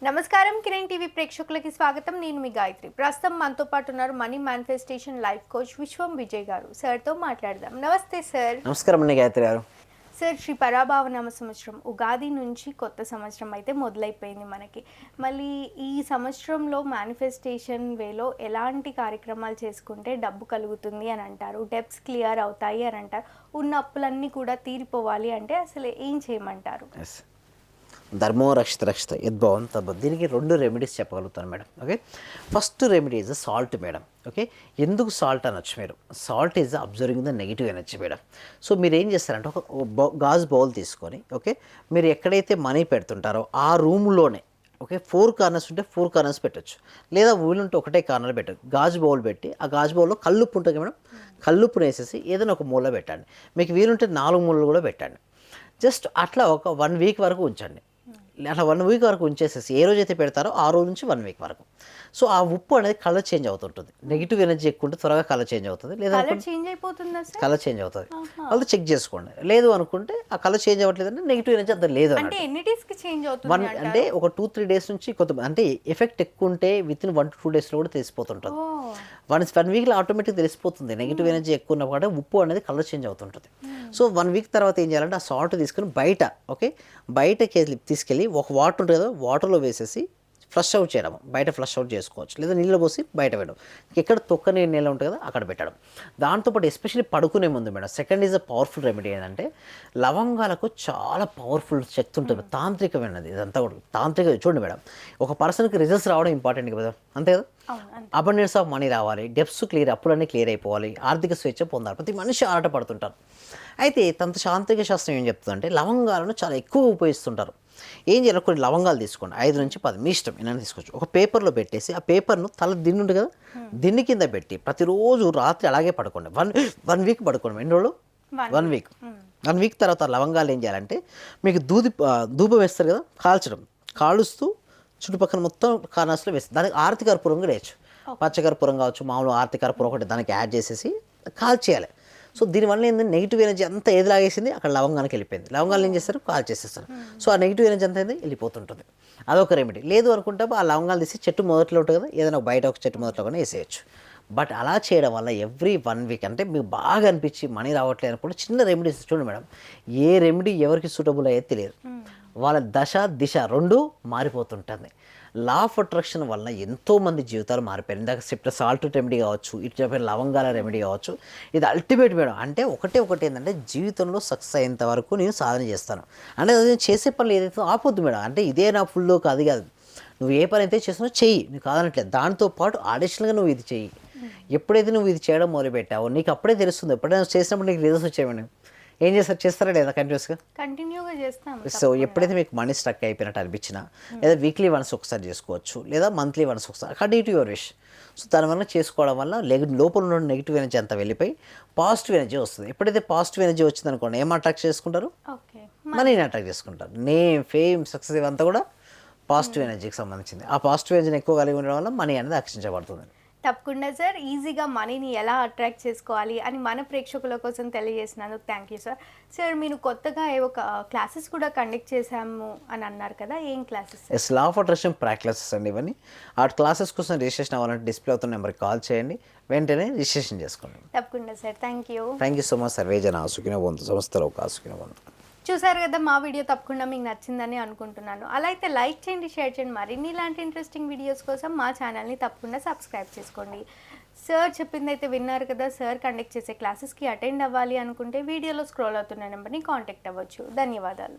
నమస్కారం కిరణ్ టీవీ ప్రేక్షకులకి స్వాగతం. నేను మీ గాయత్రి. ప్రస్తుతం మనతో పాటు ఉన్నారు మనీ మేనిఫెస్టేషన్ లైఫ్ కోచ్ విశ్వం విజయ్ గారు. సార్తో మాట్లాడదాం. నమస్తే సార్. నమస్కారం అండి గాయత్రి గారు. సార్, శ్రీ పరాభావనామ సంవత్సరం ఉగాది నుంచి కొత్త సంవత్సరం అయితే మొదలైపోయింది మనకి. మళ్ళీ ఈ సంవత్సరంలో మేనిఫెస్టేషన్ వేలో ఎలాంటి కార్యక్రమాలు చేసుకుంటే డబ్బు కలుగుతుంది అని అంటారు, డెబ్ట్స్ క్లియర్ అవుతాయి అని అంటారు, ఉన్న అప్పులన్నీ కూడా తీరిపోవాలి అంటే అసలు ఏం చేయమంటారు? ధర్మో రక్షిత రక్షిత యద్భవం తద్భవం. దీనికి 2 రెమెడీస్ చెప్పగలుగుతాను madam. Okay, first remedy is salt madam. Okay, ఎందుకు సాల్ట్ అనొచ్చు మీరు? Salt is absorbing the negative energy madam. So మీరు ఏం చేస్తారంటే ఒక గాజు బౌల్ తీసుకొని, ఓకే, మీరు ఎక్కడైతే మనీ పెడుతుంటారో ఆ రూమ్లోనే, ఓకే, 4 కార్నర్స్ ఉంటే 4 కార్నర్స్ పెట్టచ్చు, లేదా వీలుంటే ఒకటే కార్నర్ పెట్టచ్చు. గాజు బౌల్ పెట్టి ఆ గాజు బౌల్లో కల్లుప్పు ఉంటుంది మేడం, కల్లుప్పును వేసేసి ఏదైనా ఒక మూల పెట్టండి. మీకు వీలుంటే 4 మూలలు కూడా పెట్టండి. జస్ట్ అట్లా ఒక 1 వీక్ వరకు ఉంచండి. అట్లా 1 వీక్ వరకు ఉంచేసేసి ఏ రోజైతే పెడతారో ఆ రోజు నుంచి 1 వీక్ వరకు. సో ఆ ఉప్పు అనేది కలర్ చేంజ్ అవుతుంటుంది. నెగిటివ్ ఎనర్జీ ఎక్కువ ఉంటే త్వరగా కలర్ చేంజ్ అవుతుంది, లేదా కలర్ చేంజ్ అవుతుంది. వాళ్ళు చెక్ చేసుకోండి. లేదు అనుకుంటే ఆ కలర్ చేంజ్ అవ్వట్లేదంటే నెగిటివ్ ఎనర్జీ అంత లేదు అంటే అంటే ఒక 2-3 డేస్ నుంచి కొంత అంటే ఎఫెక్ట్ ఎక్కువ ఉంటే విత్ ఇన్ 1 to 2 డేస్లో కూడా తెలిసిపోతుంటుంది. 1 వీక్లో ఆటోమేటిక్ తెలిసిపోతుంది. నెగిటివ్ ఎనర్జీ ఎక్కువ ఉన్నప్పుడు ఉప్పు అనేది కలర్ చేంజ్ అవుతుంటుంది. సో 1 వీక్ తర్వాత ఏం చేయాలంటే ఆ సాల్ట్ తీసుకుని బయట, ఓకే, బయటకి తీసుకెళ్ళి ఒక వాటర్ ఉంటుంది కదా, వాటర్లో వేసేసి ఫ్లష్ అవుట్ చేయడం. బయట ఫ్లష్ అవుట్ చేసుకోవచ్చు, లేదా నీళ్ళు పోసి బయట పెట్టడం. ఎక్కడ తొక్కని నీళ్ళు ఉంటుంది కదా అక్కడ పెట్టడం. దాంతోపాటు ఎస్పెషల్లీ పడుకునే ముందు madam second is a powerful remedy. ఏంటంటే లవంగాలకు చాలా పవర్ఫుల్ శక్తి ఉంటుంది, తాంత్రికమైనది. ఇదంతా కూడా తాంత్రిక. చూడండి మేడం, ఒక పర్సన్కి రిజల్ట్స్ రావడం ఇంపార్టెంట్ కదా, అంతే కదా. అబండెన్స్ ఆఫ్ మనీ రావాలి, డెబ్ట్స్ క్లియర్, అప్పులన్నీ క్లియర్ అయిపోవాలి, ఆర్థిక స్వేచ్ఛ పొందాలి. ప్రతి మనిషి ఆరాటపడుతుంటారు. అయితే తాంత్రిక శాస్త్రం ఏం చెప్తుందంటే లవంగాలను చాలా ఎక్కువ ఉపయోగిస్తుంటారు. ఏం చేయాలి, కొన్ని లవంగాలు తీసుకోండి, 5 నుంచి 10 మీ ఇష్టం ఏమైనా తీసుకోవచ్చు. ఒక పేపర్లో పెట్టేసి ఆ పేపర్ను దిండు ఉంటుంది కదా, దిండు కింద పెట్టి ప్రతిరోజు రాత్రి అలాగే పడుకోండి. 1 వీక్ పడుకోండి. ఎన్ని రోజులు? 1 వీక్. 1 వీక్ తర్వాత లవంగాలు ఏం చేయాలంటే మీకు ధూపం వేస్తారు కదా, కాలుస్తూ చుట్టుపక్కల మొత్తం కార్నర్స్లో వేస్తారు. దానికి ఆర్తికర్పూరం కూడా వేయచ్చు. పచ్చకర్పూరం కావచ్చు, మామూలు ఆర్తికర్పూరం ఒకటి దానికి యాడ్ చేసేసి కాల్చేయాలి. సో దీనివల్ల ఏంటంటే నెగిటివ్ ఎనర్జీ అంతా ఏదిలాగేసింది అక్కడ లవంగానికి వెళ్ళిపోయింది. లవంగాలు ఏం చేస్తారు, కాల్ చేసేస్తారు. సో ఆ నెగిటివ్ ఎనర్జీ అంతా వెళ్ళిపోతుంటుంది. అదొక రెమెడీ. లేదు అనుకుంటే ఆ లవంగాలు తీసి చెట్టు మొదట్లో ఉంటుంది కదా, ఏదైనా బయట ఒక చెట్టు మొదట్లో కానీ వేసేయచ్చు. బట్ అలా చేయడం వల్ల ఎవ్రీ 1 వీక్ అంటే మీకు బాగా అనిపించి మనీ రావట్లేదు అనుకుంటే చిన్న రెమెడీస్ చూడండి మేడం. ఏ రెమెడీ ఎవరికి సూటబుల్ అయ్యేది తెలియదు. వాళ్ళ దశ దిశ 2 మారిపోతుంటుంది. లా ఆఫ్ అట్రాక్షన్ వల్ల ఎంతోమంది జీవితాలు మారిపోయారు. ఇందాక చెప్పిన సాల్ట్ రెమెడీ కావచ్చు, ఇటు చెప్పిన లవంగాల రెమెడీ కావచ్చు, ఇది అల్టిమేట్ మేడం. అంటే ఒకటి ఏంటంటే జీవితంలో సక్సెస్ అయ్యేంత వరకు నేను సాధన చేస్తాను. అంటే అది చేసే పనులు ఏదైతే ఆపొద్దు మేడం. అంటే ఇదే నా ఫుల్ కాదు కాదు, నువ్వు ఏ పని అయితే చేస్తున్నావు చెయ్యి, నువ్వు కాదనట్లేదు. దాంతోపాటు అడిషనల్గా నువ్వు ఇది చెయ్యి. ఎప్పుడైతే నువ్వు ఇది చేయడం మొదలుపెట్టావో నీకు అప్పుడే తెలుస్తుంది. ఎప్పుడైనా చేసినప్పుడు నీకు రిజల్ట్స్ వచ్చేయండి. ఏం చేస్తారా లేదా కంటిన్యూగా చేస్తాం. సో ఎప్పుడైతే మీకు మనీ స్ట్రక్ అయిపోయినట్టు అనిపించినా, లేదా వీక్లీ వన్స్ ఒకసారి చేసుకోవచ్చు, లేదా మంత్లీ వన్స్ ఒకసారి, according to your wish. So దానివల్ల చేసుకోవడం వల్ల లోపల ఉన్న నెగిటివ్ ఎనర్జీ అంతా వెళ్ళిపోయి పాజిటివ్ ఎనర్జీ వస్తుంది. ఎప్పుడైతే పాజిటివ్ ఎనర్జీ వచ్చింది అనుకోండి, ఏం అట్రాక్ట్ చేసుకుంటారు? మనీని అట్రాక్ట్ చేసుకుంటారు. నేమ్, ఫేమ్, సక్సెస్ ఇవంతా కూడా పాజిటివ్ ఎనర్జీకి సంబంధించింది. ఆ పాజిటివ్ ఎనర్జీని ఎక్కువ కలిగి ఉండడం వల్ల మనీ అనేది ఆకర్షించబడుతుంది. తప్పకుండా సార్. ఈజీగా మనీని ఎలా అట్రాక్ట్ చేసుకోవాలి అని మన ప్రేక్షకుల కోసం తెలియజేసినందుకు థ్యాంక్ యూ సార్. సార్, మీరు కొత్తగా ఏవో క్లాసెస్ కూడా కండక్ట్ చేశాము అని అన్నారు కదా, ఏం classes? Law of attraction classes అండి ఇవన్నీ. ఆ క్లాసెస్ కోసం రిజిస్ట్రేషన్ అవ్వాలంటే డిస్ప్లే అవుతున్న నెంబర్కి కాల్ చేయండి, వెంటనే రిజిస్ట్రేషన్ చేసుకోండి. తప్పకుండా sir. Thank you so much. Survey జన ఆసుకునే వంతు సంస్థలో ఆసుకునే వంతు. చూసారు కదా, మా వీడియో తప్పకుండా మీకు నచ్చిందని అనుకుంటున్నాను. అలా అయితే లైక్ చేయండి, షేర్ చేయండి. మరిన్ని ఇలాంటి ఇంట్రెస్టింగ్ వీడియోస్ కోసం మా ఛానల్ని తప్పకుండా సబ్స్క్రైబ్ చేసుకోండి. సార్ చెప్పింది అయితే విన్నారు కదా. సార్ కండక్ట్ చేసే క్లాసెస్కి అటెండ్ అవ్వాలి అనుకుంటే వీడియోలో స్క్రోల్ అవుతున్న నెంబర్ని కాంటాక్ట్ అవ్వచ్చు. ధన్యవాదాలు.